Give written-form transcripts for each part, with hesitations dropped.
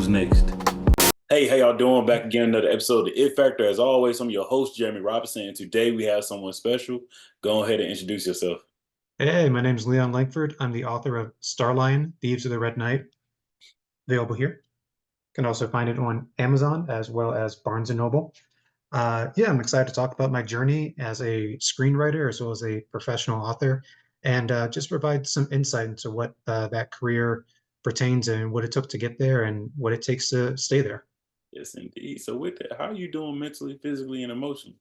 Who's next? Hey, how y'all doing? Back again, another episode of The It Factor. As always, I'm your host, Jeremy Robinson, and today we have someone special. Go ahead and introduce yourself. Hey, my name is Leon Langford. I'm the author of StarLion, Thieves of the Red Knight, available here. You can also find it on Amazon as well as Barnes& and Noble. Yeah, I'm excited to talk about my journey as a screenwriter as well as a professional author, and just provide some insight into what that career pertains and what it took to get there and what it takes to stay there. Yes, indeed. So, with that, how are you doing mentally, physically, and emotionally?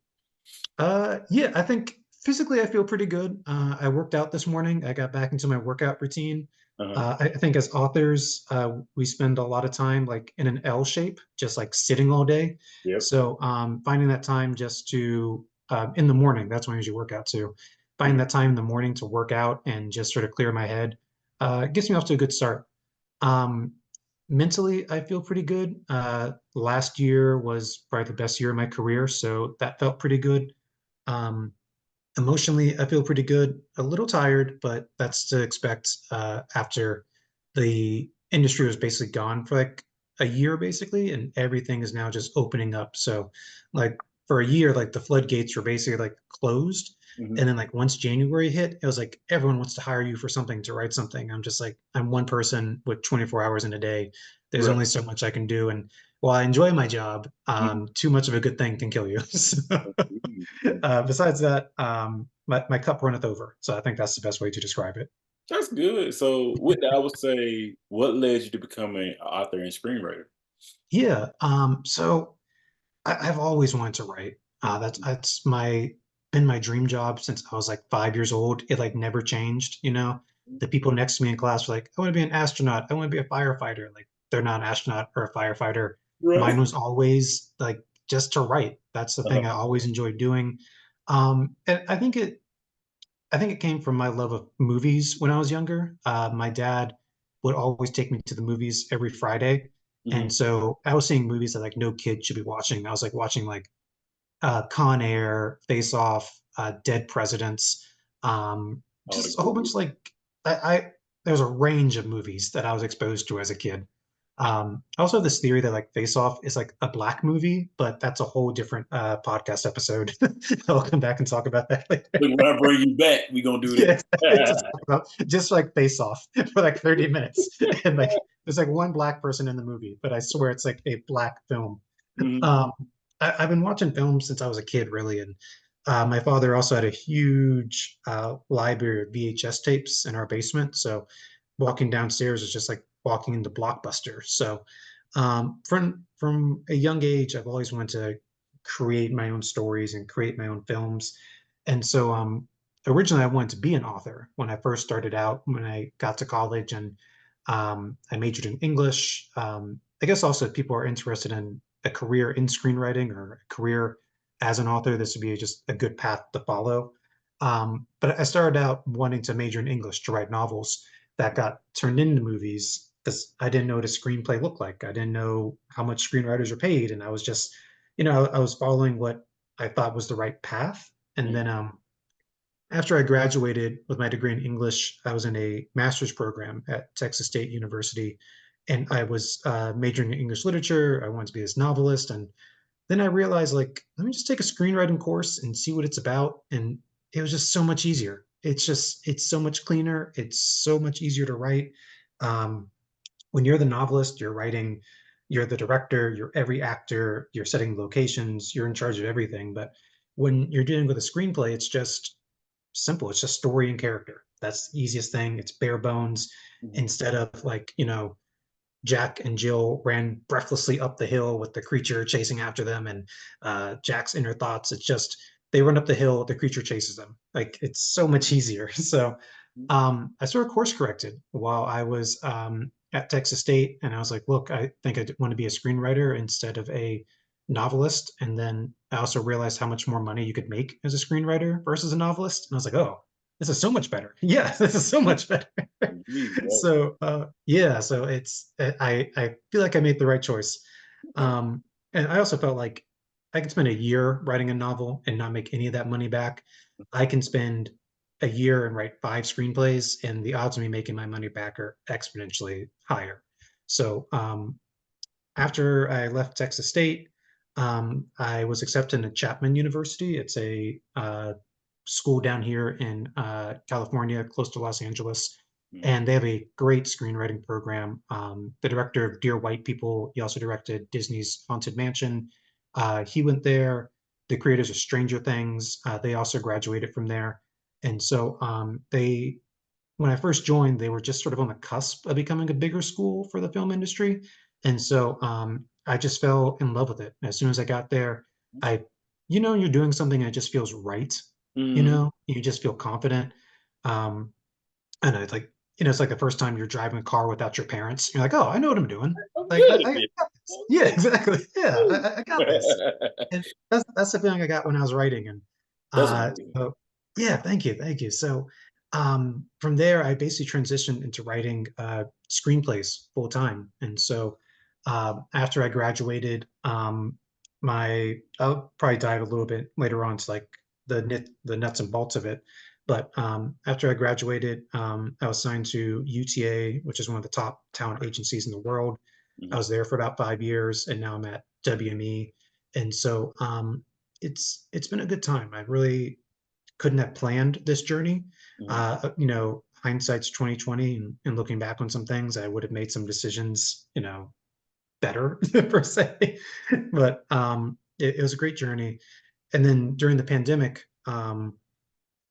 Yeah, I think physically I feel pretty good. I worked out this morning. I got back into my workout routine. Uh-huh. I think as authors, we spend a lot of time like in an L shape, just like sitting all day. Yep. So finding that time just to in the morning, that's when I usually work out too. Finding that time in the morning to work out and just sort of clear my head gets me off to a good start. Um, Mentally, I feel pretty good. Last year was probably the best year of my career, so that felt pretty good. Um, Emotionally, I feel pretty good. A little tired, but that's to expect after the industry was basically gone for like a year, basically, and everything is now just opening up. So, like for a year, like the floodgates were basically like closed. Hmm. And then like once January hit, it was like everyone wants to hire you for something to write something. I'm just like, I'm one person with 24 hours in a day. There's Right. only so much I can do. And while I enjoy my job, Mhm. too much of a good thing can kill you. So, besides that, my cup runneth over. So I think that's the best way to describe it. That's good. So, with that, I would say, what led you to becoming an author and screenwriter? Yeah. So I've always wanted to write. That's my been my dream job since I was like 5 years old. It like never changed. The people next to me in class were like, I want to be an astronaut. I want to be a firefighter. Like they're not an astronaut or a firefighter. Right. Mine was always like just to write. That's the Uh-huh. thing I always enjoyed doing. And I think it came from my love of movies when I was younger. My dad would always take me to the movies every Friday. Hmm. And so I was seeing movies that like no kid should be watching. I was like watching like Con Air, Face Off, Dead Presidents, All the just a whole bunch good. of like I there's a range of movies that I was exposed to as a kid. I also have this theory that like Face Off is like a black movie, but that's a whole different podcast episode. I'll come back and talk about that later. Look, when I bring you back, we're gonna do Yeah, just that. talk about just like Face Off for like 30 minutes, and like there's like one black person in the movie, but I swear it's like a black film. Mhm. Um, I've been watching films since I was a kid, really, and my father also had a huge library of VHS tapes in our basement. So walking downstairs is just like walking into Blockbuster. So from a young age, I've always wanted to create my own stories and create my own films. And so originally, I wanted to be an author when I first started out. When I got to college, and I majored in English. I guess also if people are interested in a career in screenwriting or a career as an author, this would be just a good path to follow. But I started out wanting to major in English to write novels that got turned into movies because I didn't know what a screenplay looked like. I didn't know how much screenwriters are paid, and I was just, I was following what I thought was the right path. And then after I graduated with my degree in English, I was in a master's program at Texas State University, and I was majoring in English literature. I wanted to be this novelist, and then I realized, like, let me just take a screenwriting course and see what it's about. And it was just so much easier. It's so much cleaner. It's so much easier to write. Um, when you're the novelist, you're writing, you're the director, you're every actor, you're setting locations, you're in charge of everything. But when you're dealing with a screenplay, it's just simple. It's just story and character. That's the easiest thing. It's bare bones. Mhm. Instead of like, Jack and Jill ran breathlessly up the hill with the creature chasing after them and Jack's inner thoughts. It's just they run up the hill, the creature chases them. Like it's so much easier. So I sort of course corrected while I was at Texas State, and I was like, look, I think I want to be a screenwriter instead of a novelist. And then I also realized how much more money you could make as a screenwriter versus a novelist. And I was like, oh, this is so much better. Yeah, this is so much better. Indeed, right. So yeah, so I feel like I made the right choice. Okay. And I also felt like I could spend a year writing a novel and not make any of that money back. I can spend a year and write 5 screenplays, and the odds of me making my money back are exponentially higher. So after I left Texas State, I was accepted to Chapman University. It's a school down here in California, close to Los Angeles, Mm, and they have a great screenwriting program. The director of Dear White People, he also directed Disney's Haunted Mansion. He went there. The creators of Stranger Things, they also graduated from there, and so they when I first joined, they were just sort of on the cusp of becoming a bigger school for the film industry. And so I just fell in love with it. As soon as I got there, I, you're doing something that just feels right. mm. You just feel confident. Um, and it's like, it's like the first time you're driving a car without your parents. You're like, oh, I know what I'm doing. I'm Like, good at I this. got this. Yeah, exactly. Yeah, I got this. And that's the feeling I got when I was writing. And That's amazing. so yeah, thank you. So from there, I basically transitioned into writing screenplays full time. And so after I graduated, I'll probably dive a little bit later on to like the nuts and bolts of it. But after I graduated, I was signed to UTA, which is one of the top talent agencies in the world. I Mhm, was there for about 5 years, and now I'm at WME. And so it's been a good time. I really couldn't have planned this journey. mhm. Hindsight's 2020, and looking back on some things, I would have made some decisions, better per se. But it was a great journey. And then during the pandemic,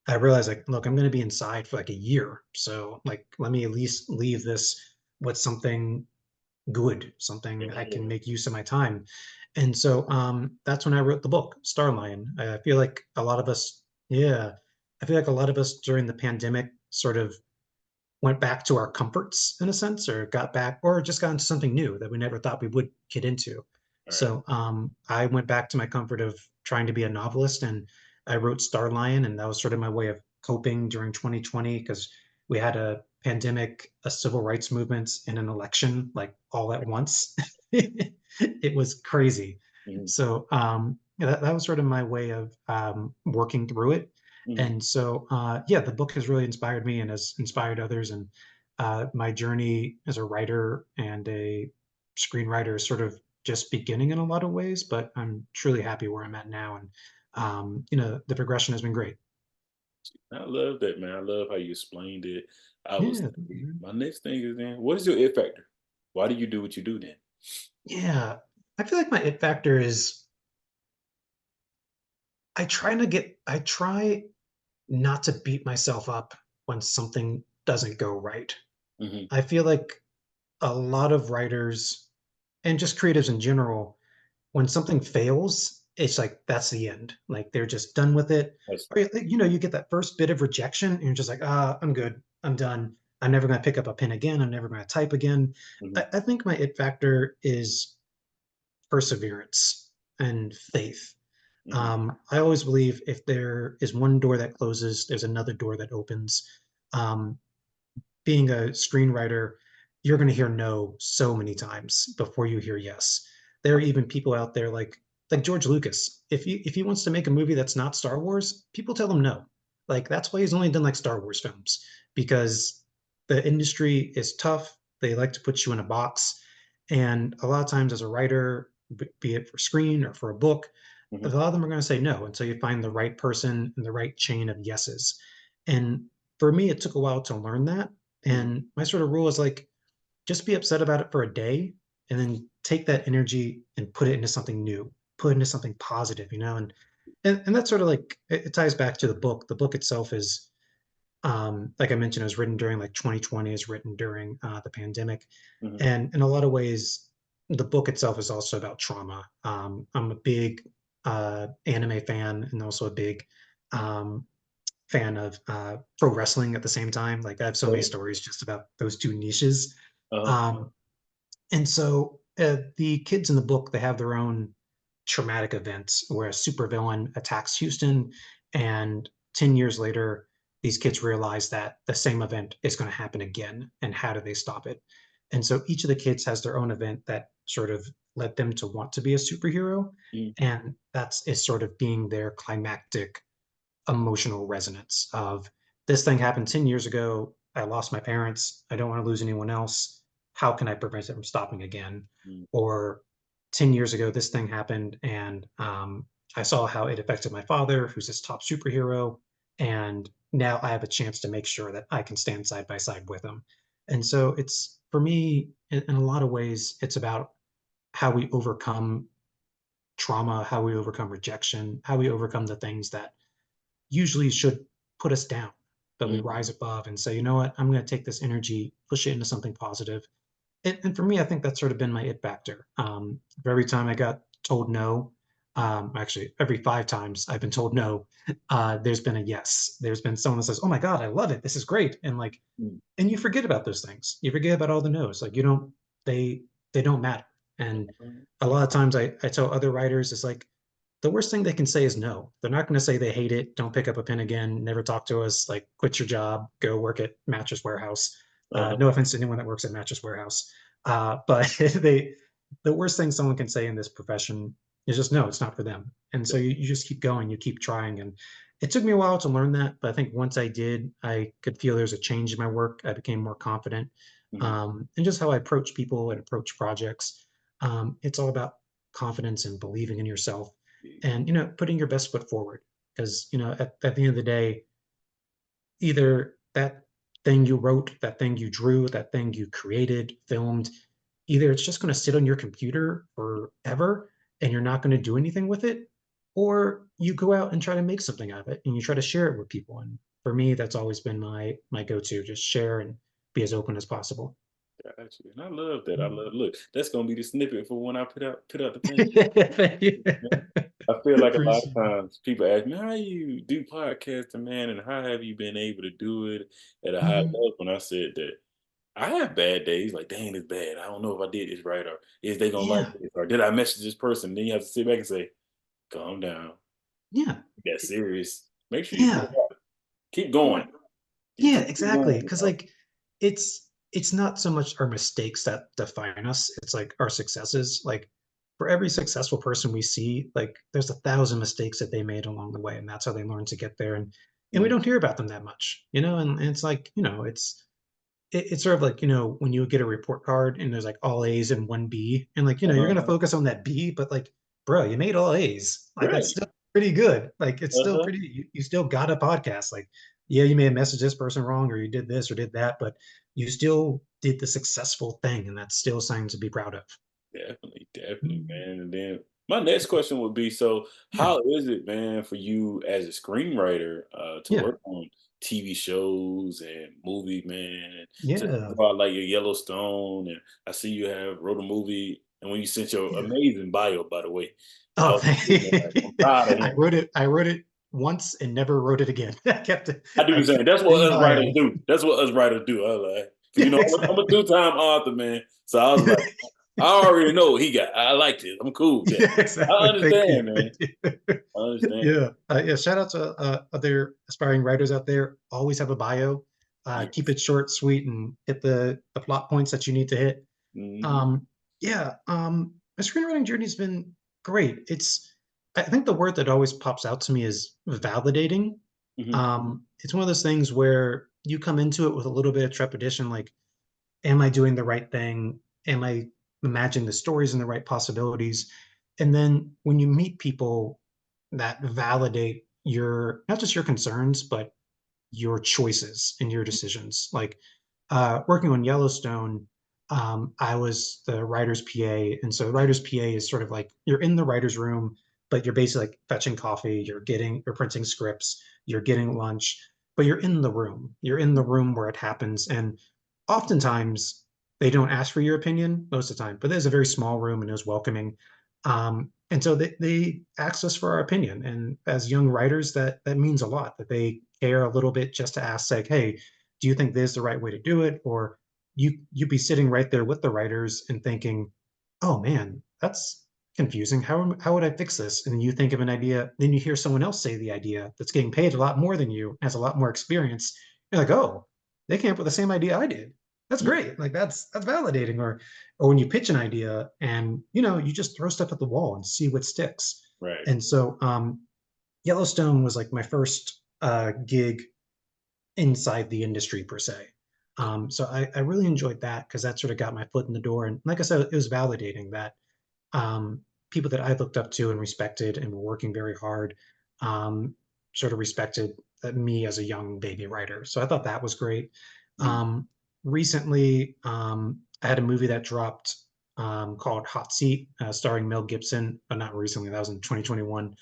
I realized like, look, I'm going to be inside for like a year. So like, let me at least leave this with something good, something I can Yeah. make use of my time. And so that's when I wrote the book, StarLion. I feel like a lot of us, yeah, I feel like a lot of us during the pandemic sort of went back to our comforts in a sense, or got back, or just got into something new that we never thought we would get into. All right. So I went back to my comfort of trying to be a novelist, and I wrote Starlion, and that was sort of my way of coping during 2020 because we had a pandemic, a civil rights movement, and an election like all at once. It was crazy. Mhm, So that was sort of my way of working through it. mhm. And so, yeah, the book has really inspired me and has inspired others. And my journey as a writer and a screenwriter is sort of just beginning in a lot of ways, but I'm truly happy where I'm at now. And, the progression has been great. I love that, man. I love how you explained it. I was Yeah. thinking, my next thing is then, what is your it factor? Why do you do what you do then? Yeah. I feel like my it factor is I try not to beat myself up when something doesn't go right. Hmm. I feel like a lot of writers and just creatives in general, when something fails, it's like that's the end. Like they're just done with it. That's, Or you get that first bit of rejection, and you're just like, I'm good. I'm done. I'm never going to pick up a pen again. I'm never going to type again. mhm, I think my it factor is perseverance and faith. mhm, I always believe if there is one door that closes, there's another door that opens. Um, Being a screenwriter, you're going to hear no so many times before you hear yes. There are even people out there like George Lucas. If he wants to make a movie that's not Star Wars, people tell him no. Like that's why he's only done like Star Wars films because the industry is tough. They like to put you in a box, and a lot of times as a writer, be it for screen or for a book, a mhm, lot of them are going to say no until you find the right person and the right chain of yeses. And for me, it took a while to learn that, mhm, and my sort of rule is like, just be upset about it for a day and then take that energy and put it into something new, put it into something positive, and that's sort of like it ties back to the book. The book itself is, like I mentioned, it was written during like 2020, is written during the pandemic. mhm. And in a lot of ways, the book itself is also about trauma. I'm a big anime fan and also a big um, fan of pro wrestling at the same time. Like I have so many So, stories just about those two niches. uh, Um, and so the kids in the book, they have their own traumatic events where a supervillain attacks Houston, and 10 years later, these kids realize that the same event is going to happen again, and how do they stop it? And so each of the kids has their own event that sort of led them to want to be a superhero, mm, and that's is sort of being their climactic emotional resonance of this thing happened 10 years ago. I lost my parents. I don't want to lose anyone else. how can I prevent it from stopping again? Mm, Or 10 years ago, this thing happened, and I saw how it affected my father, who's this top superhero, and now I have a chance to make sure that I can stand side by side with him. And so it's for me, in a lot of ways, it's about how we overcome trauma, how we overcome rejection, how we overcome the things that usually should put us down, but we mm, rise above and say, you know what, I'm going to take this energy, push it into something positive. And for me, I think that's sort of been my it factor. For every time I got told no, actually, every 5 times I've been told no, there's been a yes. There's been someone that says, "Oh my God, I love it. This is great," and like, mm. and you forget about those things. You forget about all the no's. Like you don't, they they don't matter. And a lot of times I tell other writers, it's like the worst thing they can say is no. They're not going to say they hate it, don't pick up a pen again, never talk to us, like quit your job, go work at Mattress Warehouse. Uh-huh. No offense to anyone that works at Mattress Warehouse, but the worst thing someone can say in this profession is just no, it's not for them. And so you just keep going, you keep trying. And it took me a while to learn that, but I think once I did, I could feel there's a change in my work. I became more confident, Mhm. and just how I approach people and approach projects. It's all about confidence and believing in yourself, and putting your best foot forward. Because at the end of the day, either that thing you wrote, that thing you drew, that thing you created, filmed, either it's just going to sit on your computer forever and you're not going to do anything with it, or you go out and try to make something out of it and you try to share it with people. And for me, that's always been my go-to, just share and be as open as possible. Gotcha. And I love that. I Mm. love look, that's gonna be the snippet for when I put out the pen. Thank you. I feel like a lot of Appreciate it. times people ask me, "How you do podcasting, man, and how have you been able to do it at a high Mhm. level?" When I said that I have bad days, like, "Dang, it's bad. I don't know if I did this right, or is they gonna like Yeah. this, or did I message this person?" Then you have to sit back and say, "Calm down. Yeah. That's serious. Make sure you put Yeah. it out. Keep going. You Yeah, keep exactly. going." Because like it's not so much our mistakes that define us. It's like our successes. Like for every successful person we see, like there's 1,000 mistakes that they made along the way, and that's how they learn to get there. And we Mm, don't hear about them that much, and it's like, it's sort of like, when you get a report card and there's like all A's and one B, and like, you're gonna uh-huh. focus on that B, but like, bro, you made all A's. Like that's Right. still pretty good. Like it's still Uh-huh. pretty, you still got a podcast. Like, yeah, you may have messaged this person wrong or you did this or did that, but you still did the successful thing, and that's still something to be proud of. Definitely, definitely, Mm. man. And then my next question would be, so Yeah. how is it, man, for you as a screenwriter to Yeah. work on TV shows and movies, man, and to talk Yeah. about like your Yellowstone, and I see you have wrote a movie, and when you sent your Yeah. amazing bio, by the way, I Oh, was sitting there like, I'm proud of I him. wrote it. I wrote it once and never wrote it again. I do I the same. kept That's the what same us writers bio. do. That's what us writers do. I was like, 'cause, Yeah, I'm a exactly. two-time author, man. So I was like, I already know what he got. I liked it. I'm cool with that. Yeah, I exactly. Thank you. understand, man. Thank you. I understand. Yeah. Yeah. Shout out to other aspiring writers out there. Always have a bio. Keep Yes. it short, sweet, and hit the plot points that you need to hit. Mhm, Yeah. My screenwriting journey has been great. I think the word that always pops out to me is validating. mhm, It's one of those things where you come into it with a little bit of trepidation, like, am I doing the right thing? Am I imagining the stories and the right possibilities? And then when you meet people that validate your not just your concerns, but your choices and your decisions. Like working on Yellowstone, I was the writer's PA. And so the writer's PA is sort of like you're in the writer's room, but you're basically like fetching coffee, you're printing scripts, you're getting lunch, but you're in the room. You're in the room where it happens. And oftentimes they don't ask for your opinion most of the time, but there's a very small room and it was welcoming. And so they asked us for our opinion. And as young writers, that means a lot that they care a little bit just to ask, like, hey, do you think this is the right way to do it? Or you'd be sitting right there with the writers and thinking, oh man, that's confusing. How would I fix this? And then you think of an idea, then you hear someone else say the idea that's getting paid a lot more than you, has a lot more experience. You're like, oh, they came up with the same idea I did. That's mhm. great. Like that's validating. Or when you pitch an idea and you just throw stuff at the wall and see what sticks. Right. And so Yellowstone was like my first gig inside the industry per se. So I really enjoyed that because that sort of got my foot in the door. And like I said, it was validating that um, people that I looked up to and respected and were working very hard um, sort of respected me as a young baby writer. So I thought that was great. Mm. Recently, I had a movie that dropped called Hot Seat, starring Mel Gibson, but not recently. That was in 2021.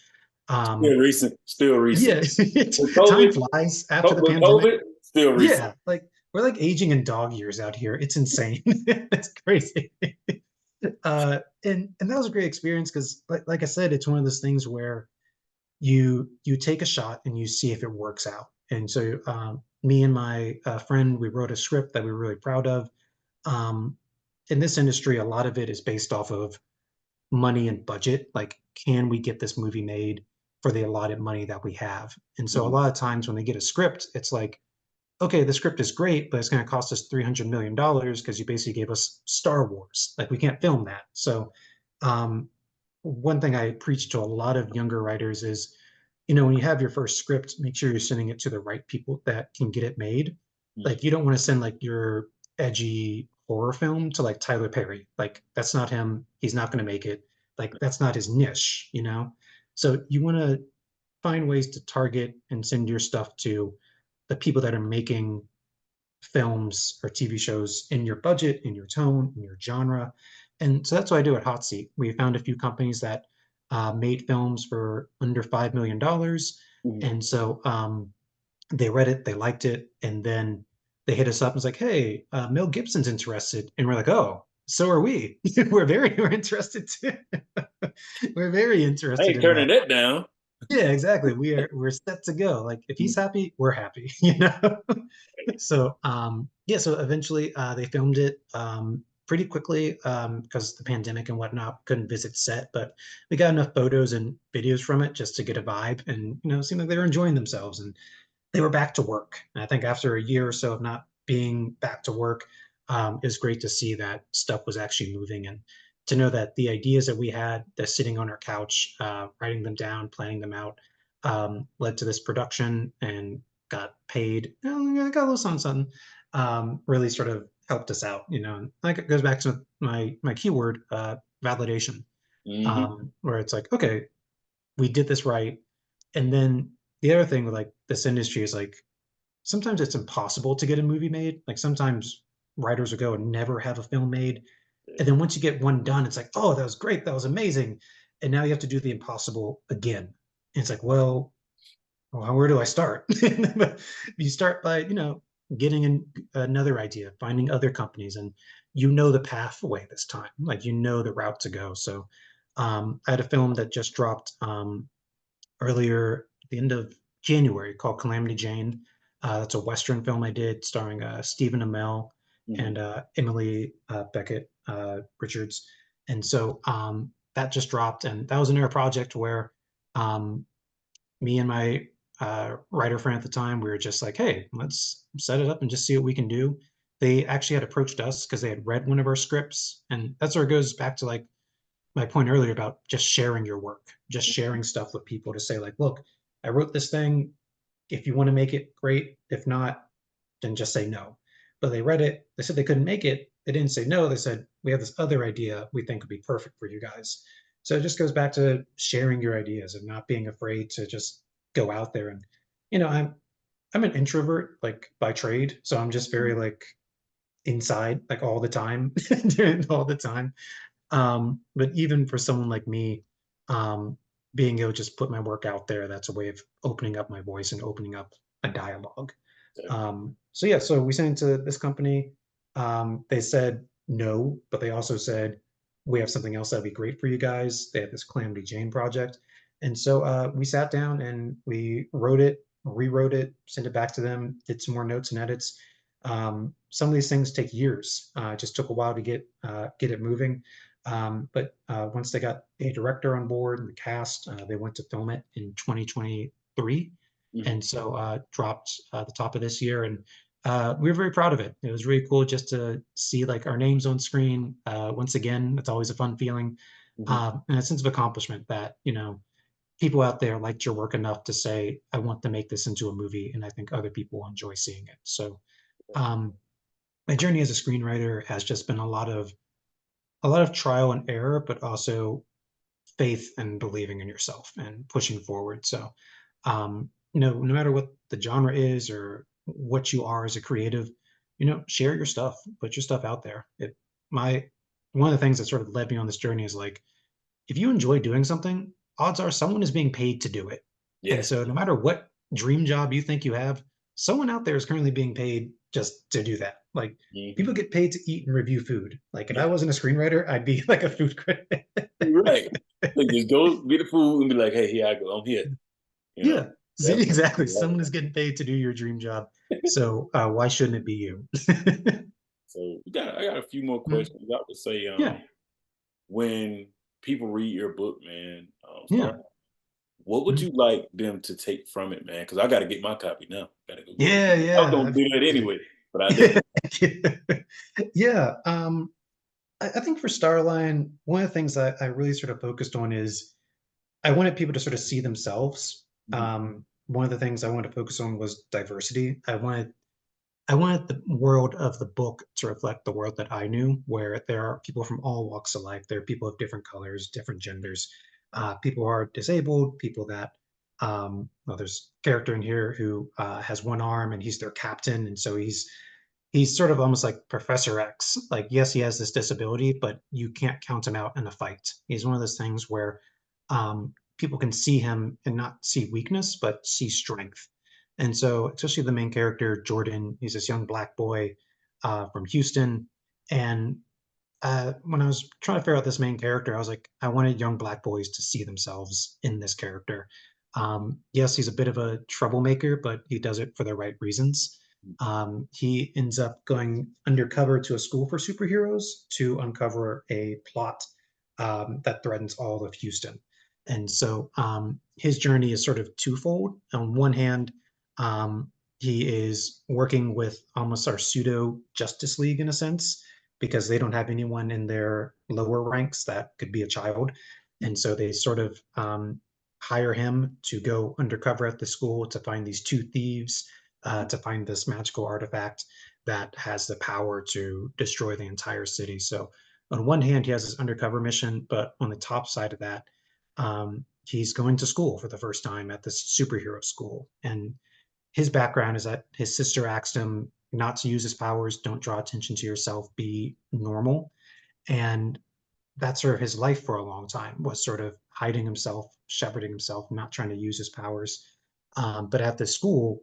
Still Um, recent, still recent. yeah, With time COVID, flies after the with pandemic. COVID, still recent. Yeah, like we're like aging in dog years out here. It's insane. It's crazy. And that was a great experience because, like I said, it's one of those things where you take a shot and you see if it works out. And so, me and my friend, we wrote a script that we were really proud of. Um, in this industry, a lot of it is based off of money and budget. Like, can we get this movie made for the allotted money that we have? And so, a Mhm. lot of times when they get a script, it's like, okay, the script is great, but it's going to cost us $300 million because you basically gave us Star Wars. Like we can't film that. So, um, one thing I preach to a lot of younger writers is, when you have your first script, make sure you're sending it to the right people that can get it made. Mhm. Like you don't want to send like your edgy horror film to like Tyler Perry. Like that's not him. He's not going to make it. Like that's not his niche. So you want to find ways to target and send your stuff to the people that are making films or TV shows in your budget, in your tone, in your genre. And so that's what I do at Hot Seat. We found a few companies that made films for under $5 million. Mhm. And so they read it, they liked it, and then they hit us up and was like, hey, Mel Gibson's interested. And we're like, oh, so are we. We're interested too. We're very I interested ain't in turning that. that down. Yeah, exactly. We're set to go. Like if he's happy, we're happy, So yeah, so eventually they filmed it pretty quickly because the pandemic and whatnot couldn't visit set, but we got enough photos and videos from it just to get a vibe and it seemed like they were enjoying themselves and they were back to work. And I think after a year or so of not being back to work, it was great to see that stuff was actually moving and to know that the ideas that we had that sitting on our couch, writing them down, planning them out, led to this production and got paid. I got a little something, something. Really sort of helped us out. And like it goes back to my keyword, validation, Hmm. where it's like, okay, we did this right. And then the other thing with like this industry is like sometimes it's impossible to get a movie made. Like sometimes writers will go and never have a film made. And then once you get one done, it's like, oh, that was great. That was amazing. And now you have to do the impossible again. And it's like, well, where do I start? You start by, getting another idea, finding other companies, and the pathway this time. Like the route to go. So I had a film that just dropped earlier at the end of January called Calamity Jane. That's a Western film I did starring Stephen Amell Hmm. and Emily Beckett Richards. And so that just dropped, and that was another project where um, me and my writer friend at the time, we were just like, hey, let's set it up and just see what we can do. They actually had approached us because they had read one of our scripts. And that's where it goes back to like my point earlier about just sharing your work, just sharing stuff with people to say, like, look, I wrote this thing. If you want to make it, great. If not, then just say no. But they read it. They said they couldn't make it. They didn't say no. They said, we have this other idea we think would be perfect for you guys. So it just goes back to sharing your ideas and not being afraid to just go out there. And, you know, I'm an introvert, like by trade. So I'm just very like inside, like all the time, all the time. But even for someone like me, um, being able to just put my work out there, that's a way of opening up my voice and opening up a dialogue. So yeah, so we sent it to this company. They said no, but they also said we have something else that'd be great for you guys. They had this Calamity Jane project, and so we sat down and we wrote it, rewrote it, sent it back to them, did some more notes and edits. Some of these things take years. It just took a while to get it moving. But once they got a director on board and the cast, they went to film it in 2023, Hmm. and so dropped the top of this year. And we were very proud of it. It was really cool just to see like our names on screen. Once again, it's always a fun feeling Hmm. and a sense of accomplishment that people out there liked your work enough to say, I want to make this into a movie, and I think other people will enjoy seeing it. So um, my journey as a screenwriter has just been a lot of trial and error, but also faith and believing in yourself and pushing forward. So, no matter what the genre is or what you are as a creative, share your stuff, put your stuff out there. My One of the things that sort of led me on this journey is like, if you enjoy doing something, odds are someone is being paid to do it. And Yes. so, no matter what dream job you think you have, someone out there is currently being paid just to do that. Like, Hmm. people get paid to eat and review food. Like, if I Yeah. wasn't a screenwriter, I'd be like a food critic. Right. Like just go get the food and be like, hey, here I go. I'm here. You know, Yeah, see, that's exactly. Someone is getting paid to do your dream job. So, why shouldn't it be you? so I got a few more Mm, questions. I would say, yeah, when people read your book, man, yeah, what would mm, you like them to take from it, man? Because I got to get my copy now. Got to go get it. yeah, I was yeah. gonna do that anyway, but I definitely. Yeah. I think for StarLion, one of the things I really sort of focused on is I wanted people to sort of see themselves. Mhm. One of the things I wanted to focus on was diversity. I wanted the world of the book to reflect the world that I knew, where there are people from all walks of life. There are people of different colors, different genders, people who are disabled, people that, well, there's a character in here who has one arm and he's their captain. And so he's sort of almost like Professor X. Like, yes, he has this disability, but you can't count him out in a fight. He's one of those things where people can see him and not see weakness, but see strength. And so, especially the main character, Jordan, he's this young black boy from Houston. And when I was trying to figure out this main character, I was like, I wanted young black boys to see themselves in this character. Yes, he's a bit of a troublemaker, but he does it for the right reasons. He ends up going undercover to a school for superheroes to uncover a plot that threatens all of Houston. And so his journey is sort of twofold. On one hand, he is working with almost our pseudo Justice League in a sense, because they don't have anyone in their lower ranks that could be a child. And Mhm. so they sort of hire him to go undercover at the school to find these two thieves, to find this magical artifact that has the power to destroy the entire city. So, on one hand, he has this undercover mission, but on the top side of that, he's going to school for the first time at this superhero school. And his background is that his sister asked him not to use his powers, don't draw attention to yourself, be normal. And that's sort of his life for a long time, was sort of hiding himself, shepherding himself, not trying to use his powers. But at the school,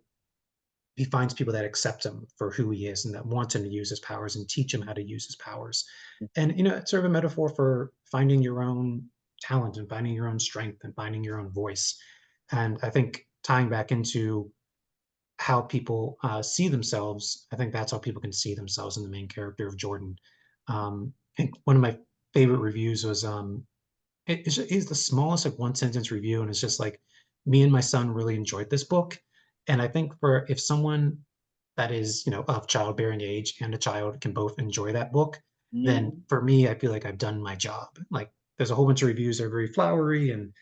he finds people that accept him for who he is and that want him to use his powers and teach him how to use his powers. And it's sort of a metaphor for finding your own talent and finding your own strength and finding your own voice. And I think tying back into how people see themselves, I think that's how people can see themselves in the main character of Jordan. I think one of my favorite reviews was it's the smallest like one sentence review, and it's just like, me and my son really enjoyed this book. And I think for if someone that is of childbearing age and a child can both enjoy that book, then Mhm. for me I feel like I've done my job. Like, there's a whole bunch of reviews that are very flowery and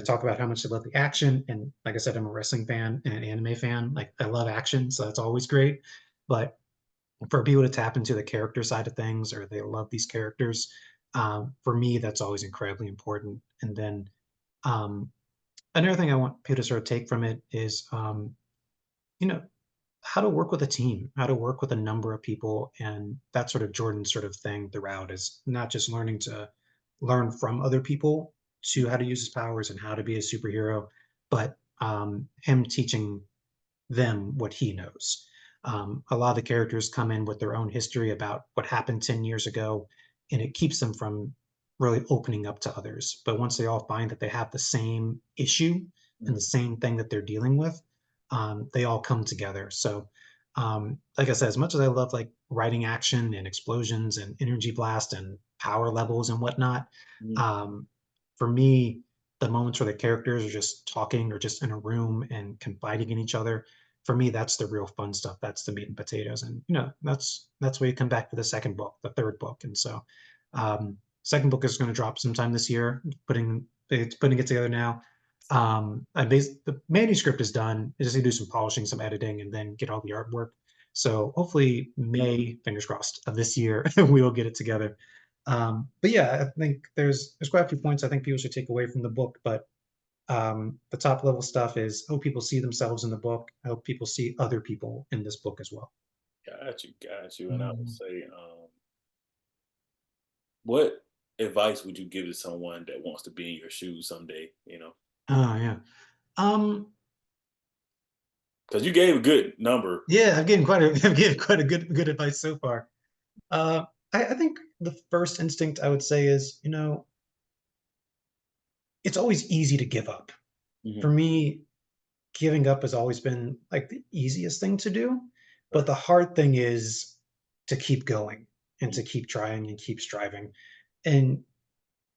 talk about how much they love the action, and like I said, I'm a wrestling fan and an anime fan. Like, I love action, so that's always great. But for people to tap into the character side of things, or they love these characters, for me that's always incredibly important. And then um, another thing I want people to sort of take from it is you know how to work with a team, how to work with a number of people. And that sort of Jordan's sort of thing throughout is not just learning to learn from other people to how to use his powers and how to be a superhero, but him teaching them what he knows. A lot of the characters come in with their own history about what happened 10 years ago, and it keeps them from really opening up to others. But once they all find that they have the same issue and the same thing that they're dealing with, they all come together. So, like I said, as much as I love like writing action and explosions and energy blast and power levels and whatnot, Mhm. um, for me, the moments where the characters are just talking or just in a room and confiding in each other, for me, that's the real fun stuff. That's the meat and potatoes. And that's where you come back for the second book, the third book. And so second book is going to drop sometime this year. Putting it together now. The manuscript is done. I just need to do some polishing, some editing, and then get all the artwork. So hopefully May, fingers crossed, of this year we will get it together. But yeah, I think there's quite a few points I think people should take away from the book. But the top level stuff is I hope people see themselves in the book. I hope people see other people in this book as well. Got you, got you. And I would Mhm. say, what advice would you give to someone that wants to be in your shoes someday? Oh yeah. Um, Because you gave a good number. yeah, I've given quite a I've given quite a good advice so far. Uh, I think the first instinct I would say is, it's always easy to give up. For Mhm. me, giving up has always been like the easiest thing to do, but Right. the hard thing is to keep going and Mhm. to keep trying and keep striving. And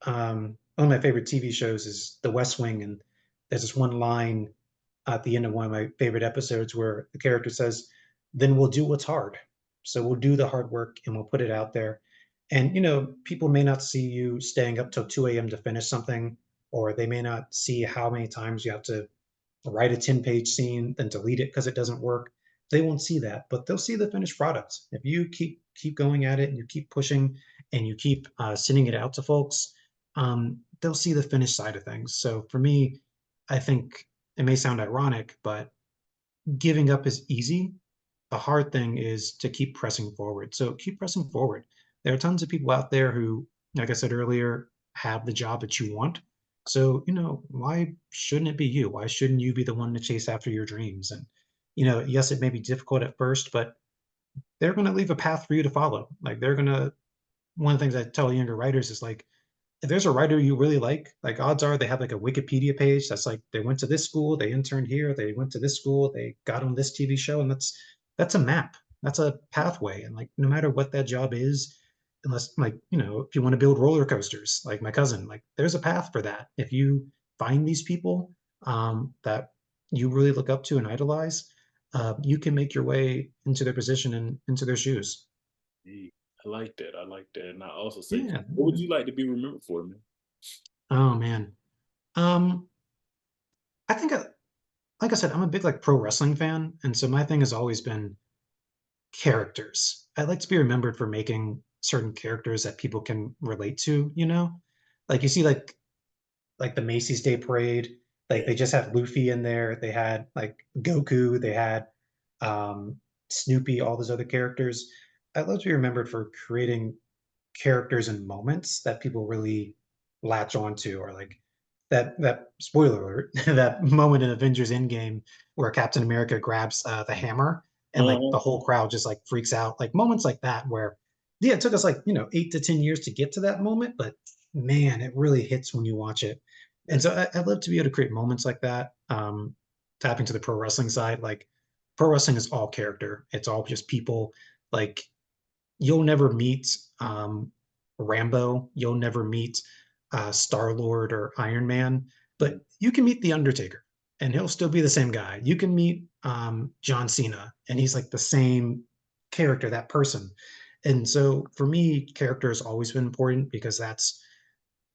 one of my favorite TV shows is The West Wing, and there's this one line at the end of one of my favorite episodes where the character says, "Then we'll do what's hard." So we'll do the hard work and we'll put it out there. And people may not see you staying up till 2 a.m. to finish something, or they may not see how many times you have to write a 10-page scene, then delete it because it doesn't work. They won't see that, but they'll see the finished product. If you keep going at it and you keep pushing and you keep sending it out to folks, they'll see the finished side of things. So for me, I think it may sound ironic, but giving up is easy. The hard thing is to keep pressing forward. So keep pressing forward. There are tons of people out there who, like I said earlier, have the job that you want. So, why shouldn't it be you? Why shouldn't you be the one to chase after your dreams? And, yes, it may be difficult at first, but they're going to leave a path for you to follow. Like, one of the things I tell younger writers is like, if there's a writer you really like odds are they have like a Wikipedia page that's like they went to this school, they interned here, they went to this school, they got on this TV show, and that's a map. That's a pathway. And like no matter what that job is, unless like, if you want to build roller coasters, like my cousin, like there's a path for that. If you find these people that you really look up to and idolize, you can make your way into their position and into their shoes. Hey, I like that. I like that. And I also say, Yeah. what would you like to be remembered for, man? Oh man. Um, I think like I said, I'm a big like pro wrestling fan, and so my thing has always been characters. I like to be remembered for making certain characters that people can relate to, Like you see like the Macy's Day Parade, like Yeah. they just had Luffy in there, they had like Goku, they had Snoopy, all those other characters. I'd love to be remembered for creating characters and moments that people really latch onto, or like that spoiler alert, that moment in Avengers Endgame where Captain America grabs the hammer and like Uh-huh. the whole crowd just like freaks out. Like moments like that where yeah, it took us like 8 to 10 years to get to that moment, but man, it really hits when you watch it. And That's so I'd love to be able to create moments like that. Tapping to the pro wrestling side, like pro wrestling is all character. It's all just people. Like you'll never meet Rambo. You'll never meet Star Lord or Iron Man, mhm. but you can meet the Undertaker, and he'll still be the same guy. You can meet John Cena, and he's like the same character, that person. And so for me, character has always been important because that's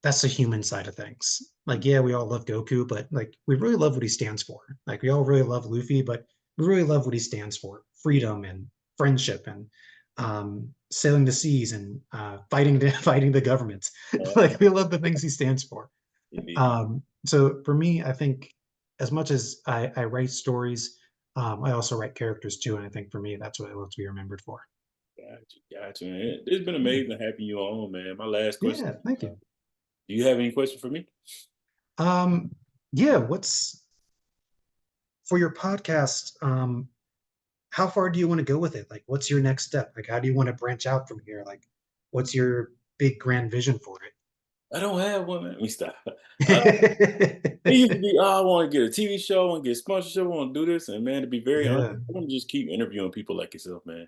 the human side of things. Like, yeah, we all love Goku, but like we really love what he stands for. Like we all really love Luffy, but we really love what he stands for: freedom and friendship and sailing the seas and fighting fighting the government. Uh, Like we love the things he stands for. Indeed. So for me, I think as much as I write stories, I also write characters too, and I think for me, that's what I love to be remembered for. Got you. Got you. Man. It's been Yeah, amazing having you on, man. My last question. yeah, thank you. Do you have any question for me? Um, yeah, what's for your podcast? How far do you want to go with it? Like, what's your next step? Like, how do you want to branch out from here? Like, what's your big grand vision for I don't have one, man. Let me stop. It used to it? be, oh, I want to get a TV show, I want to get sponsorship, I want to do this. And man, to be very honest, Yeah, I want to just keep interviewing people like yourself, man,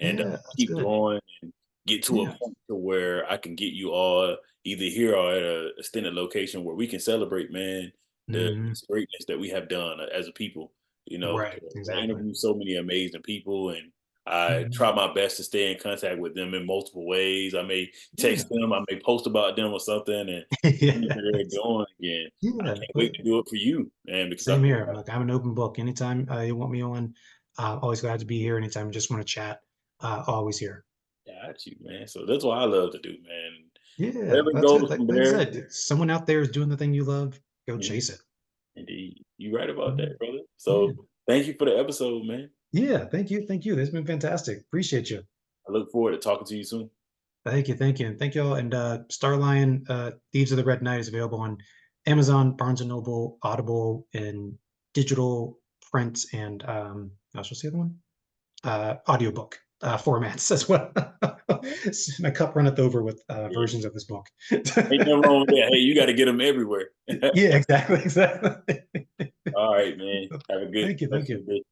and yeah, that's keep good. growing and get to a Yeah. point to where I can get you all either here or at a extended location where we can celebrate, man, Mhm. this greatness that we have done as a people. Right, 'Cause I exactly. interview so many amazing people, and I Mhm. try my best to stay in contact with them in multiple ways. I may Yeah. text them, I may post about them or something, and see what they're Yes. doing again. I Yeah, can't wait but to do it for you, man, because I same here. Look, I'm an open book. Anytime you want me on, Always glad to be here. Anytime you just want to chat, always here. Got you, man. So that's what I love to do, man. Yeah, Whatever that's it. goes Like from I there. said, if someone out there is doing the thing you love, go Mhm. chase it. Indeed. You right about Mhm. that, brother. Yeah. So thank you for the episode, man. Yeah. Thank you. Thank you. That's been fantastic. Appreciate you. I look forward to talking to you soon. Thank you. Thank you. And thank you all. And StarLion, Thieves of the Red Knight is available on Amazon, Barnes and Noble, Audible, and digital print and what's the other one? Audiobook formats as well. My cup runneth over with Yeah. versions of this book. Ain't nothing wrong with that. Hey, you got to get them everywhere. Yeah, exactly, exactly. All right, man. Have a good Thank you, thank rest of you. the day.